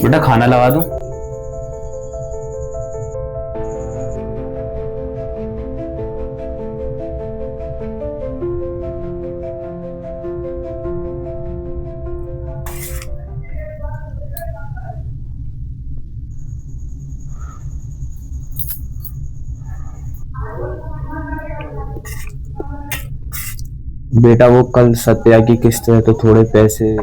बेटा खाना लगा दूं? बेटा वो कल सत्या की किस्त है तो थोड़े पैसे।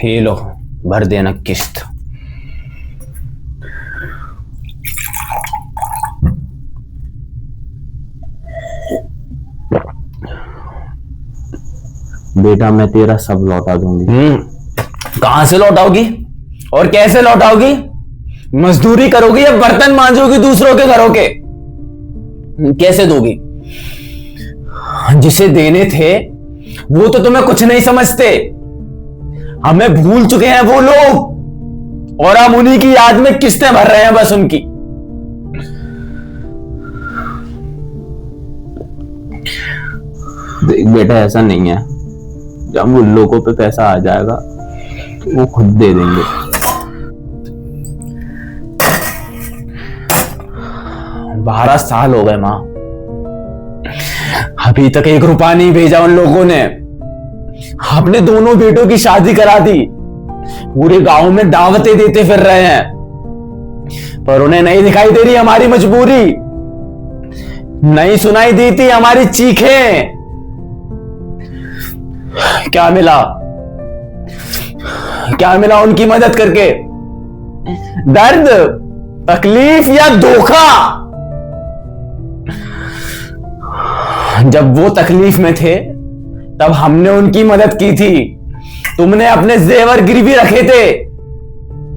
ये लो, भर देना किस्त। बेटा मैं तेरा सब लौटा दूंगी। कहां से लौटाओगी और कैसे लौटाओगी? मजदूरी करोगी या बर्तन मांजोगी दूसरों के घरों के? कैसे दोगी? जिसे देने थे वो तो तुम्हें कुछ नहीं समझते। हमें भूल चुके हैं वो लोग और हम उन्हीं की याद में किस्तें भर रहे हैं बस उनकी। देख बेटा ऐसा नहीं है, जब उन लोगों पे पैसा आ जाएगा तो वो खुद दे देंगे। 12 साल हो गए मां, अभी तक 1 रुपया नहीं भेजा उन लोगों ने। अपने दोनों बेटों की शादी करा दी, पूरे गांव में दावतें देते फिर रहे हैं, पर उन्हें नहीं दिखाई दे रही हमारी मजबूरी, नहीं सुनाई देती हमारी चीखें। क्या मिला? क्या मिला उनकी मदद करके? दर्द, तकलीफ या धोखा? जब वो तकलीफ में थे तब हमने उनकी मदद की थी। तुमने अपने जेवर गिरवी रखे थे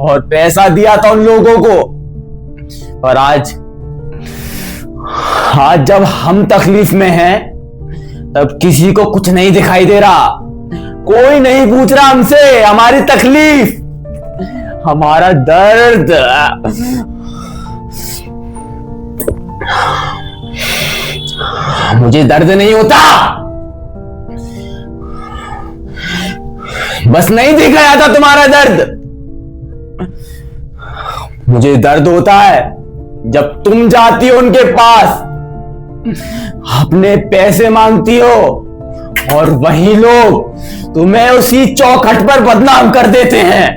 और पैसा दिया था उन लोगों को, पर आज जब हम तकलीफ में हैं तब किसी को कुछ नहीं दिखाई दे रहा। कोई नहीं पूछ रहा हमसे हमारी तकलीफ, हमारा दर्द। मुझे दर्द नहीं होता, बस नहीं दिख रहा था तुम्हारा दर्द। मुझे दर्द होता है जब तुम जाती हो उनके पास, अपने पैसे मांगती हो और वही लोग तुम्हें उसी चौखट पर बदनाम कर देते हैं।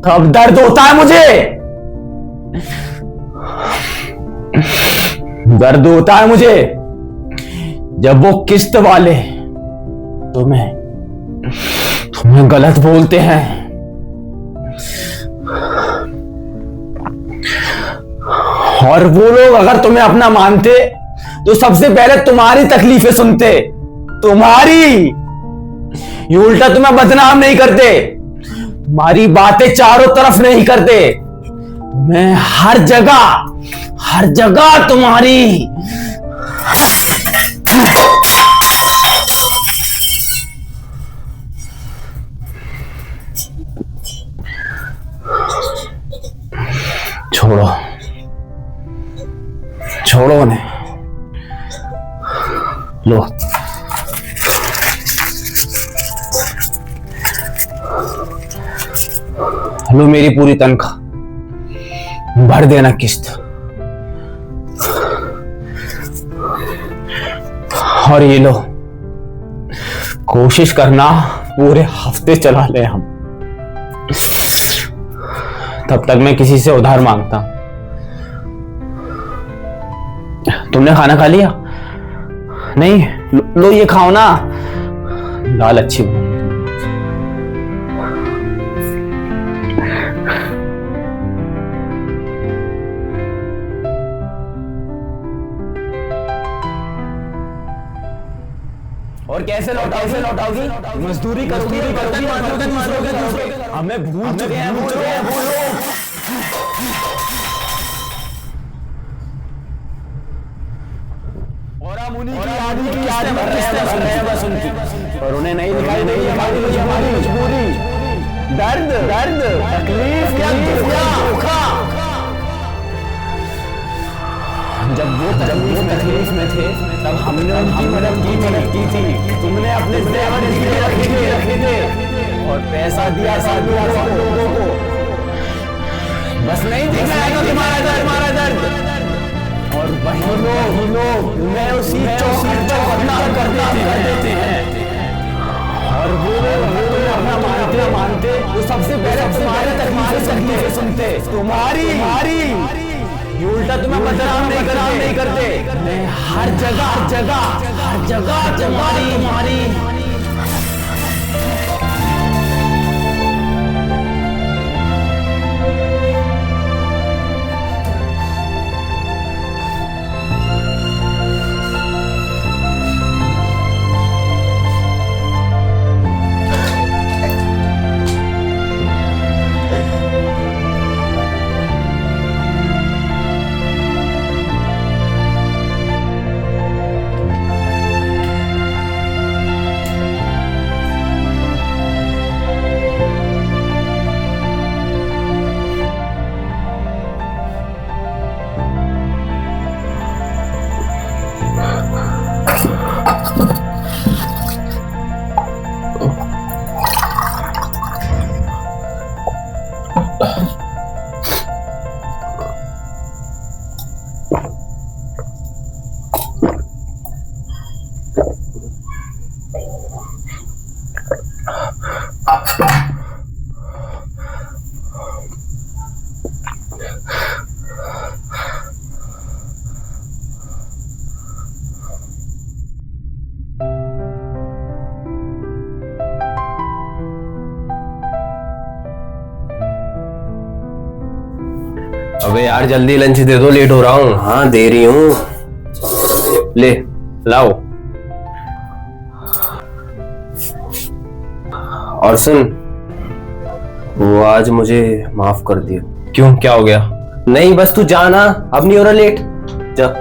तब दर्द होता है मुझे, दर्द होता है मुझे जब वो किस्त वाले तुम्हें गलत बोलते हैं। और वो लोग अगर तुम्हें अपना मानते तो सबसे पहले तुम्हारी तकलीफें सुनते, तुम्हारी। ये उल्टा तुम्हें बदनाम नहीं करते, तुम्हारी बातें चारों तरफ नहीं करते, तुम्हें हर जगह तुम्हारी। छोड़ो उन्हें, लो। लो मेरी पूरी तनख्वाह, भर देना किस्त। और ये लो, कोशिश करना पूरे हफ्ते चला ले हम, तब तक मैं किसी से उधार मांगता। तुमने खाना खा लिया? नहीं? लो ये खाओ ना, दाल अच्छी बनी। और कैसे लौटाओगी? मजदूरी करोगी, हमें भूल चुके हैं वो लोग। बस उनकी, और उन्हें नहीं दिखाई नहीं हमारी मजबूरी, दर्द दर्द तकलीफ या धोखा। जब वो तकलीफ में थे तब हमने उनकी मदद की थी। तुमने अपने जेवर रखे थे और पैसा दिया लोगों को। बस नहीं दिखाएगा तुम्हारा दर्द। और वही लोग तुम्हें उसी चौखट पर बदनाम कर देते हैं। और वो अपना मानते वो सबसे पहले तुम्हारी तकलीफें सुनते। तुम्हारी ये उल्टा तुम्हें बदनाम नहीं करते। हर जगह तुम्हारी अबे यार जल्दी लंच दे दो, लेट हो रहा हूँ। हाँ दे रही हूँ, ले लाओ। और सुन, वो आज मुझे माफ कर दियो। क्यों, क्या हो गया? नहीं बस तू जाना, अब नहीं हो रहा लेट, जा।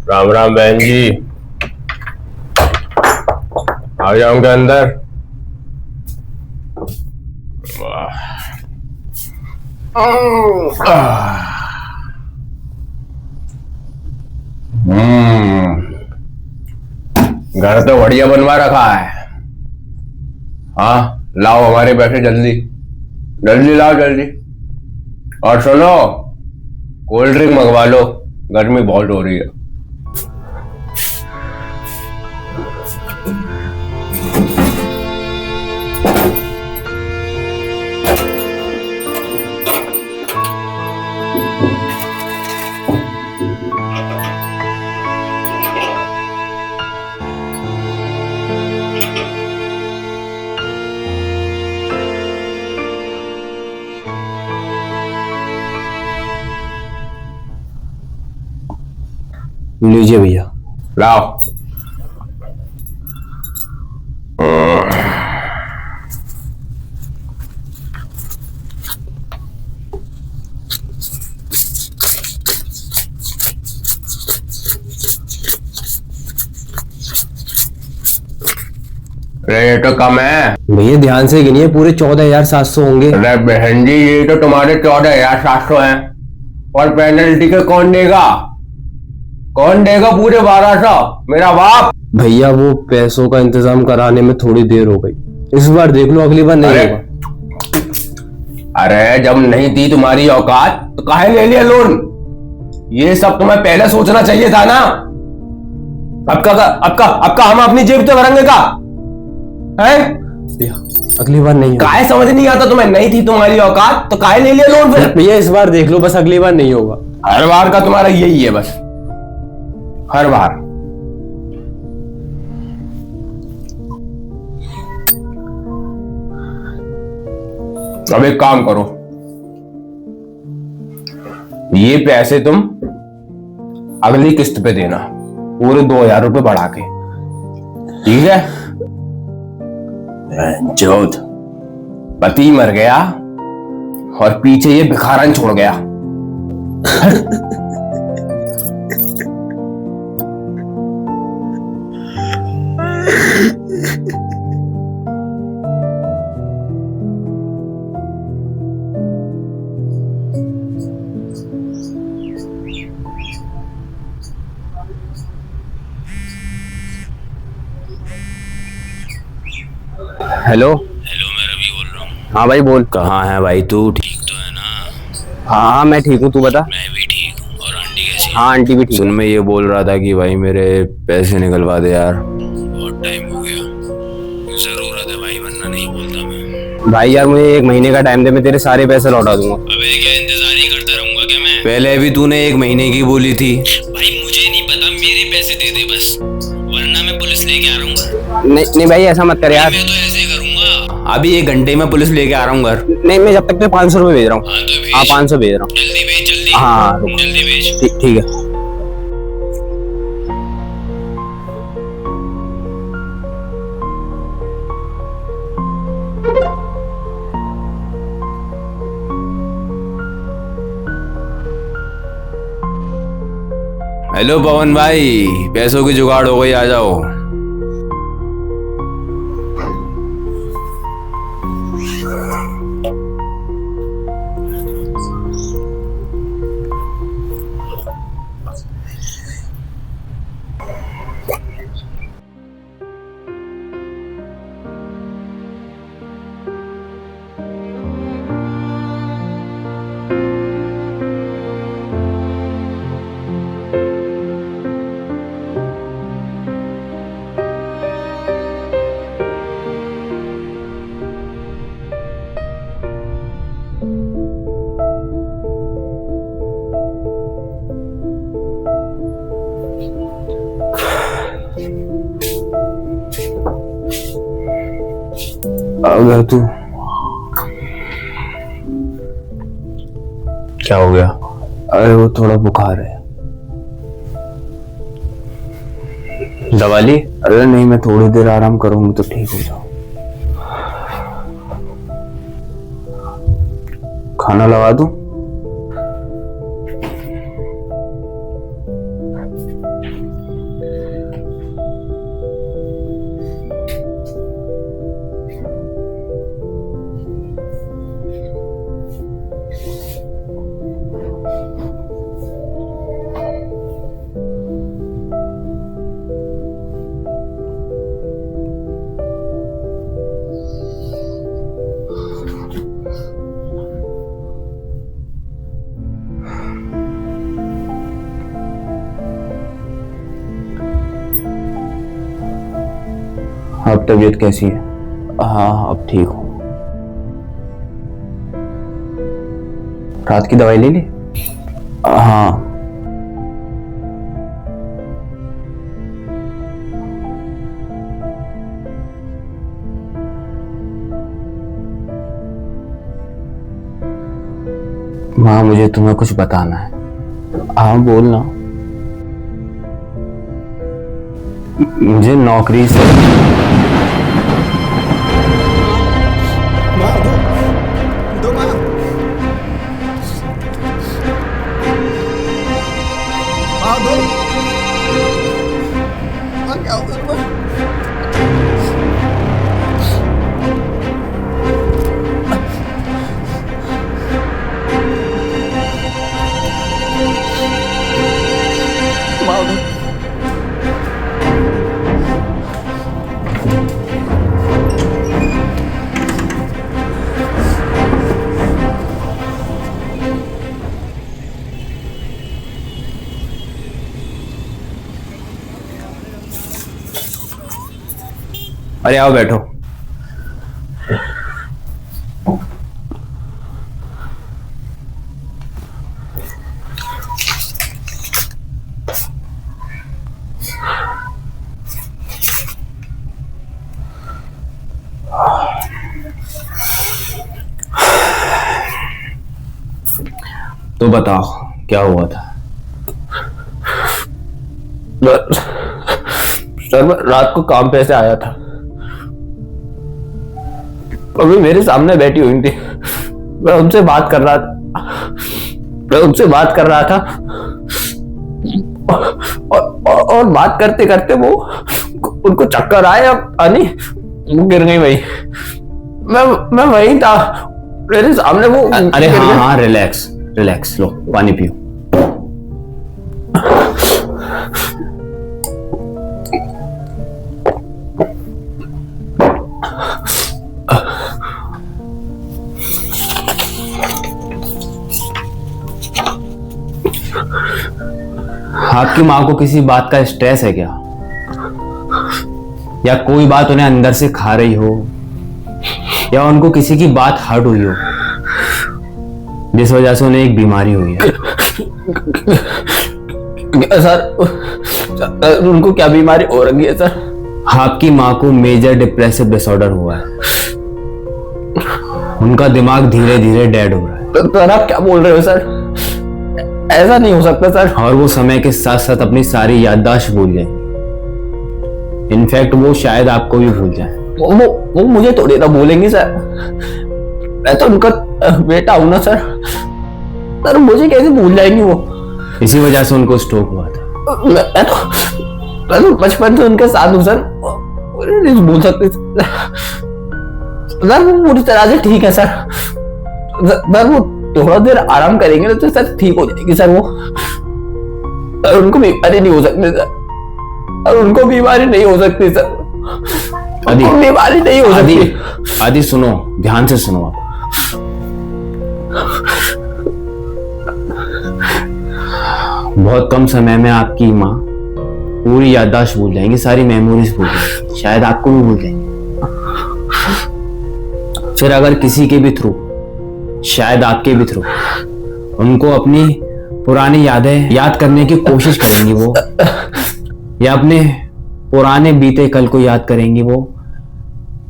राम राम बहन जी, आ जाऊंगा अंदर। घर तो बढ़िया बनवा रखा है। हाँ लाओ, हमारे पैसे जल्दी जल्दी लाओ जल्दी। और सुनो, कोल्ड ड्रिंक मंगवा लो, गर्मी बहुत हो रही है। लीजिए भैया, लाओ। अरे ये तो कम है भैया, ध्यान से गिनिए, पूरे 14,700 होंगे। अरे बहन जी, ये तो तुम्हारे 14,700 हैं, और पेनल्टी के कौन देगा? कौन देगा पूरे 1,200? मेरा बाप। भैया वो पैसों का इंतजाम कराने में थोड़ी देर हो गई, इस बार देख लो, अगली बार नहीं होगा। अरे जब नहीं थी तुम्हारी औकात तो काहे ले लिया लोन? ये सब तुम्हें पहले सोचना चाहिए था ना। अब का हम अपनी जेब तो भरेंगे का है? भैया अगली बार नहीं होगा। काहे समझ नहीं आता तुम्हें? नहीं थी तुम्हारी औकात तो काहे ले लिया लोन फिर? भैया इस बार देख लो, बस अगली बार नहीं होगा। हर बार का तुम्हारा यही है बस, हर बार। अब एक काम करो, ये पैसे तुम अगली किस्त पे देना, पूरे 2,000 रुपए बढ़ा के, ठीक है? जोत पति मर गया और पीछे ये भिखारन छोड़ गया। हेलो। हेलो, मैं रवि बोल रहा हूँ। हाँ भाई बोल। कहाँ है भाई तू? ठीक तो है ना? हाँ हाँ मैं ठीक हूँ, तू बता। मैं भी ठीक हूँ। और आंटी कैसी है? हाँ आंटी भी ठीक सुन, है। मैं ये बोल रहा था कि भाई मेरे पैसे निकलवा दे यार। बहुत टाइम हो गया, जरूरत है भाई, वरना नहीं बोलता मैं। भाई यार मुझे 1 महीने का टाइम दे, मैं तेरे सारे पैसे लौटा दूंगा। अबे क्या इंतजार ही करता रहूंगा क्या मैं? पहले भी तूने 1 महीने की बोली थी। भाई मुझे नहीं पता, मेरे पैसे दे दे बस, वरना मैं पुलिस लेके आ रहा हूँ। नहीं नहीं भाई ऐसा मत कर यार। मैं तो ऐसे ही करूंगा। अभी 1 घंटे में पुलिस लेके आ रहा हूँ घर। नहीं मैं जब तक तो 500 रुपये भेज रहा हूँ। हाँ तो भेज। हाँ 500 भेज रहा हूँ। जल्दी भेज, जल्दी। हाँ, रुक। जल्दी भेज। ठीक है। हेलो पवन भाई, पैसों की जुगाड़ हो गई, आ जाओ। आ गया तू? क्या हो गया? अरे वो थोड़ा बुखार है। दवा ली? अरे नहीं, मैं थोड़ी देर आराम करूंगी तो ठीक हो जाऊं। खाना लगा दूं? अब तबीयत कैसी है? हाँ अब ठीक हूँ। रात की दवाई ले ली? हाँ। माँ मुझे तुम्हें कुछ बताना है। हाँ बोलना। मुझे नौकरी से अरे आओ बैठो। तो बताओ क्या हुआ था? सर मैं रात को काम पे से आया था, अभी मेरे सामने बैठी हुई थी, मैं उनसे बात कर रहा था, और बात करते करते वो उनको चक्कर आया, पानी वो गिर गई वही। मैं वही था, मेरे सामने वो अरे हाँ हाँ, रिलैक्स रिलैक्स, लो पानी पियो। आपकी माँ को किसी बात का स्ट्रेस है क्या, या कोई बात उन्हें अंदर से खा रही हो, या उनको किसी की बात हर्ट हुई हो जिस वजह से उन्हें एक बीमारी हुई है? सर उनको क्या बीमारी हो रही है सर? आपकी माँ को मेजर डिप्रेसिव डिसऑर्डर हुआ है, उनका दिमाग धीरे धीरे डेड हो रहा है। सर आप क्या बोल रहे हो सर? ऐसा नहीं हो सकता सर। और वो समय के साथ साथ अपनी सारी याददाश्त भूल जाएंगे। इनफैक्ट वो शायद आपको भी भूल जाए। वो मुझे थोड़ी ना भूलेंगी सर, मैं तो उनका बेटा हूं ना सर। सर मुझे कैसे भूल जाएंगी वो? इसी वजह से उनको स्ट्रोक हुआ था। मैं तो बचपन से उनके साथ हूँ सर, नहीं भूल सकते सर। वो पूरी तरह से ठीक है सर। सर वो थोड़ा देर आराम करेंगे तो सर ठीक हो जाएगी सर। वो सर उनको बीमारी नहीं हो सकती सर, और उनको बीमारी नहीं हो सकती सर। आदि बीमारी नहीं हो सकती। आदि सुनो, ध्यान से सुनो आप। बहुत कम समय में आपकी माँ पूरी याददाश्त भूल जाएंगी, सारी मेमोरीज भूल जाएंगी, शायद आपको भी भूल जाएंगे। फिर अगर किसी के भी थ्रू, शायद आपके भी थ्रू, उनको अपनी पुरानी यादें याद करने की कोशिश करेंगी वो, या अपने पुराने बीते कल को याद करेंगी वो,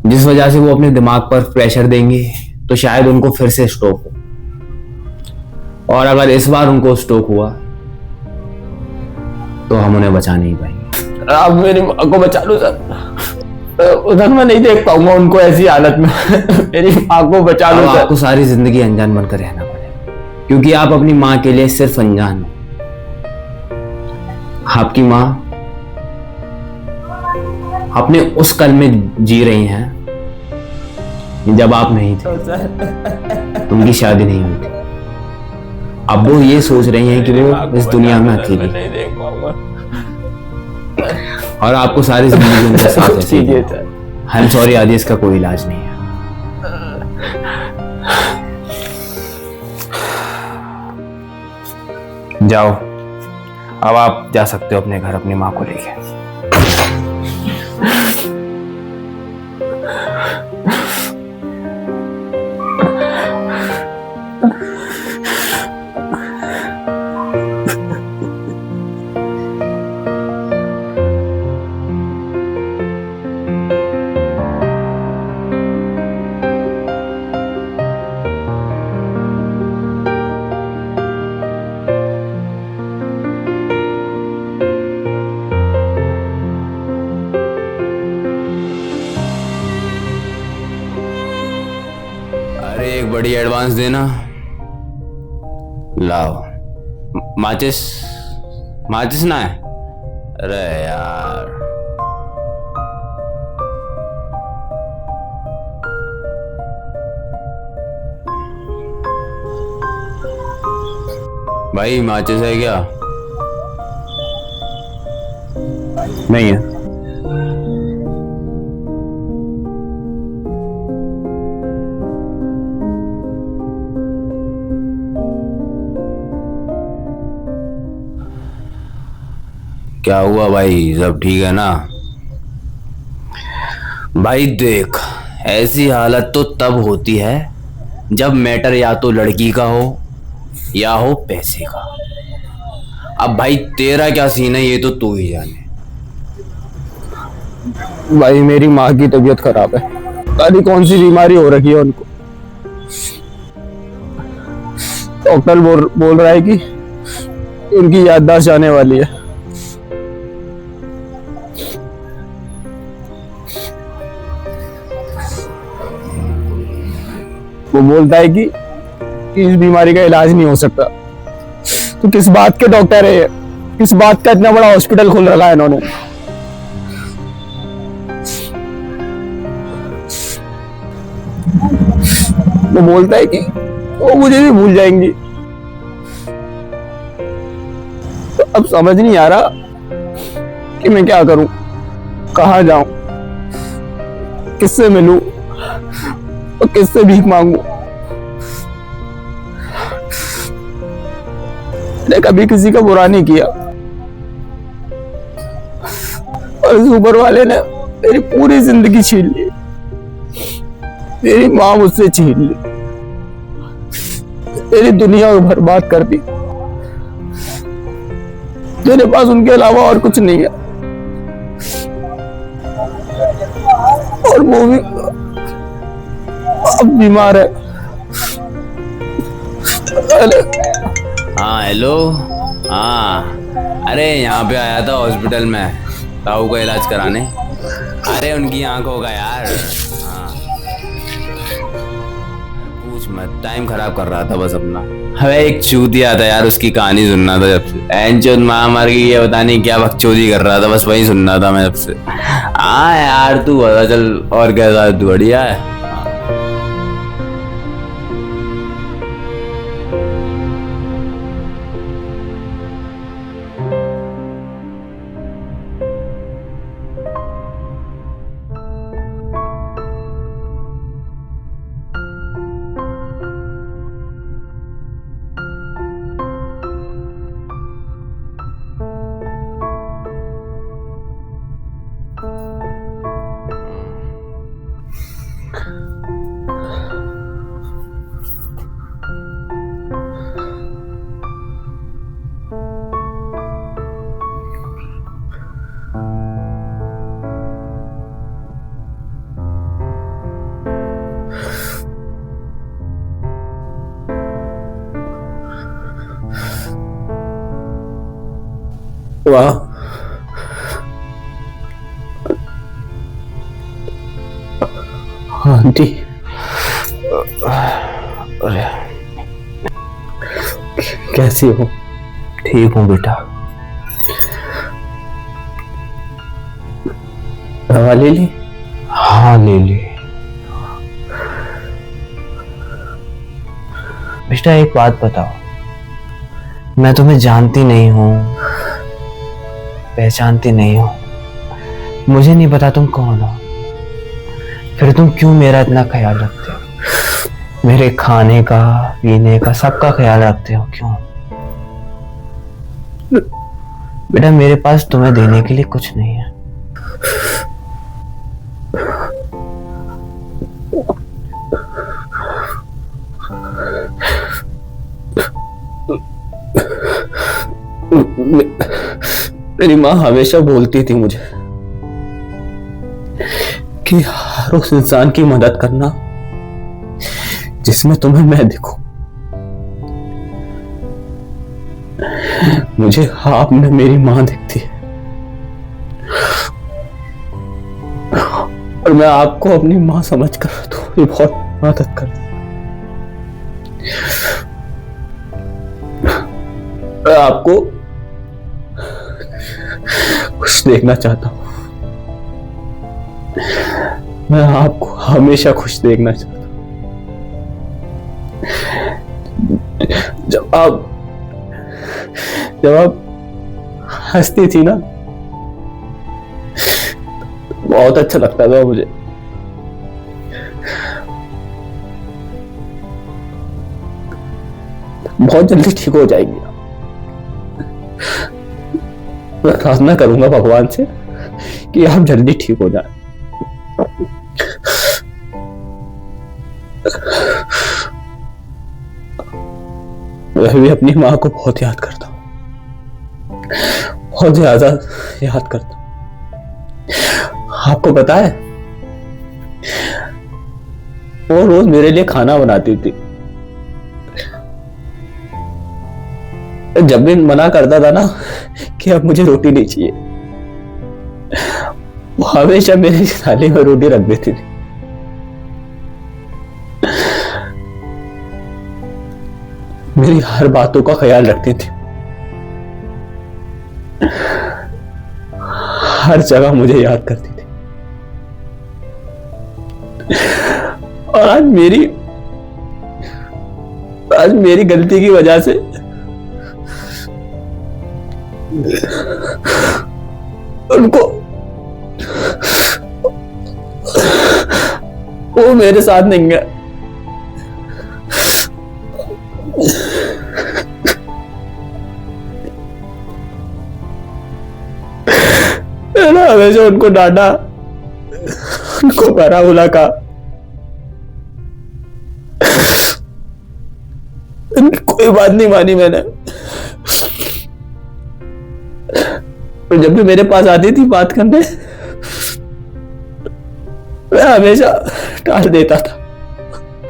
जिस वजह से वो अपने दिमाग पर प्रेशर देंगी, तो शायद उनको फिर से स्ट्रोक हो। और अगर इस बार उनको स्ट्रोक हुआ तो हम उन्हें बचा नहीं पाएंगे। आप मेरी माँ को बचा लो सर, उधर मैं नहीं देख पाऊंगा उनको ऐसी हालत में। मेरी माँ को बचा लो सर। आपको सारी जिंदगी अनजान बनकर रहना पड़ेगा, क्योंकि आप अपनी माँ के लिए सिर्फ अनजान हो। आपकी माँ अपने उस कल में जी रही हैं जब आप नहीं थे, उनकी शादी नहीं हुई थी। अब वो ये सोच रही हैं कि वो इस दुनिया में अकेली नहीं देख पाऊंगा, और आपको सारी जिंदगी उनके साथ ऐसे ही। सर। आई एम सॉरी आदि, इसका कोई इलाज नहीं है। जाओ, अब आप जा सकते हो अपने घर अपनी माँ को लेके। अरे एक बड़ी एडवांस देना। लाओ, माचिस माचिस ना है? अरे यार, भाई माचिस है क्या? नहीं है। क्या हुआ भाई, सब ठीक है ना? भाई देख, ऐसी हालत तो तब होती है जब मैटर या तो लड़की का हो या हो पैसे का। अब भाई तेरा क्या सीन है ये तो तू ही जाने। भाई मेरी माँ की तबीयत खराब है, पता कौन सी बीमारी हो रखी है उनको। डॉक्टर बोल रहा है कि कि उनकी याददाश्त जाने वाली है। वो बोलता है कि इस बीमारी का इलाज नहीं हो सकता। तो किस बात के डॉक्टर है ये? किस बात का इतना बड़ा हॉस्पिटल खोल रखा है इन्होंने? वो बोलता है कि वो मुझे भी भूल जाएंगी। तो अब समझ नहीं आ रहा कि मैं क्या करूं, कहां जाऊं, किससे मिलूं और किससे भीख मांगू। मैंने कभी किसी का बुरा नहीं किया और इस ऊपर वाले ने मेरी पूरी जिंदगी छीन ली। मेरी माँ मुझसे छीन ली, मेरी दुनिया को बर्बाद कर दी। मेरे पास उनके अलावा और कुछ नहीं है। और वो भी अब बीमार है। हाँ हेलो। हाँ अरे यहाँ पे आया था हॉस्पिटल में ताऊ का इलाज कराने। अरे उनकी आंखों का यार। हाँ पूछ मत, टाइम खराब कर रहा था बस अपना। अबे एक चूतिया था यार, उसकी कहानी सुनना था जब से। एनचोद माँ मर गई है, पता नहीं क्या बकचोदी कर रहा था, बस वही सुनना था मैं जब से। हाँ यार तू बता चल और कैसा तू? बढ़िया है। वाह, आंटी अरे कैसी हो? ठीक हूँ बेटा। दवा ले ली? हाँ ले ली। बेटा एक बात बताओ, मैं तुम्हें जानती नहीं हूँ, पहचानती नहीं हूँ, मुझे नहीं पता तुम कौन हो, फिर तुम क्यों मेरा इतना ख्याल रखते हो? मेरे खाने का, पीने का, सबका ख्याल रखते हो क्यों? बेटा मेरे पास तुम्हें देने के लिए कुछ नहीं है। मेरी माँ हमेशा बोलती थी मुझे कि हर उस इंसान की मदद करना जिसमें तुम्हें मैं दिखूं। मुझे आप में मेरी माँ दिखती है और मैं आपको अपनी माँ समझकर थोड़ी बहुत मदद करती। मैं आपको खुश देखना चाहता हूं। मैं आपको हमेशा खुश देखना चाहता हूं। जब आप हंसती थी ना, बहुत अच्छा लगता था मुझे। बहुत जल्दी ठीक हो जाएगी। मैं प्रार्थना करूंगा भगवान से कि आप जल्दी ठीक हो जाए। मैं भी अपनी माँ को बहुत याद करता हूँ, बहुत ज्यादा याद करता हूँ। आपको पता है, वो रोज मेरे लिए खाना बनाती थी। जब भी मना करता था ना कि अब मुझे रोटी नहीं चाहिए, वो हमेशा मेरी थाली में रोटी रख देती थी। मेरी हर बातों का ख्याल रखती थी, हर जगह मुझे याद करती थी। और आज मेरी गलती की वजह से उनको, वो मेरे साथ नहीं है। मैंने हमेशा उनको डांटा, उनको भरा बुला कहा, उनकी कोई बात नहीं मानी मैंने। और जब भी मेरे पास आती थी बात करने, मैं हमेशा टाल देता था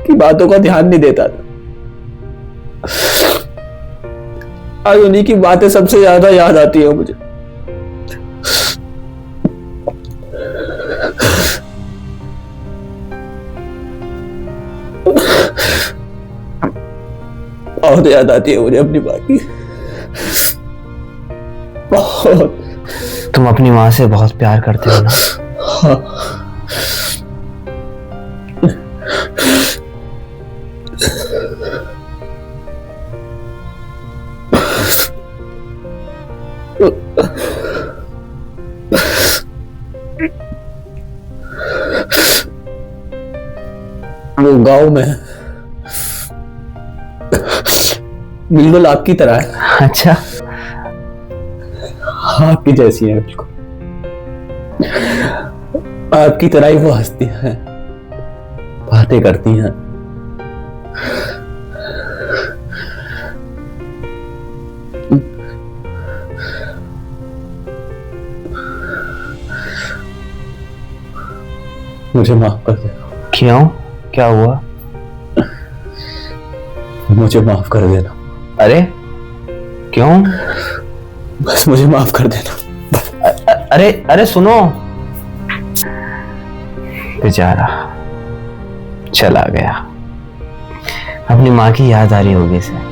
कि बातों का ध्यान नहीं देता था। आज उन्हीं की बातें सबसे ज्यादा याद आती है मुझे। बहुत याद आती है मुझे अपनी माँ की, बहुत। तुम अपनी माँ से बहुत प्यार करते हो ना? वो गांव में बिल्कुल आपकी तरह है। अच्छा, आपकी जैसी है बिल्कुल, आपकी तरह ही वो हंसती हैं, बातें करती हैं। मुझे माफ कर देना। क्यों? क्या हुआ? मुझे माफ कर देना। अरे क्यों? बस मुझे माफ कर देना। अरे अरे सुनो, बेचारा चला गया, अपनी माँ की याद आ रही होगी इसे।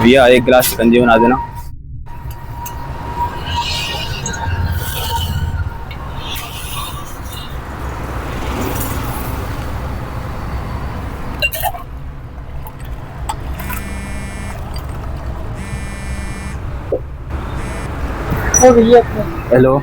भैया एक गिलास शिकंजी बना देना। हेलो।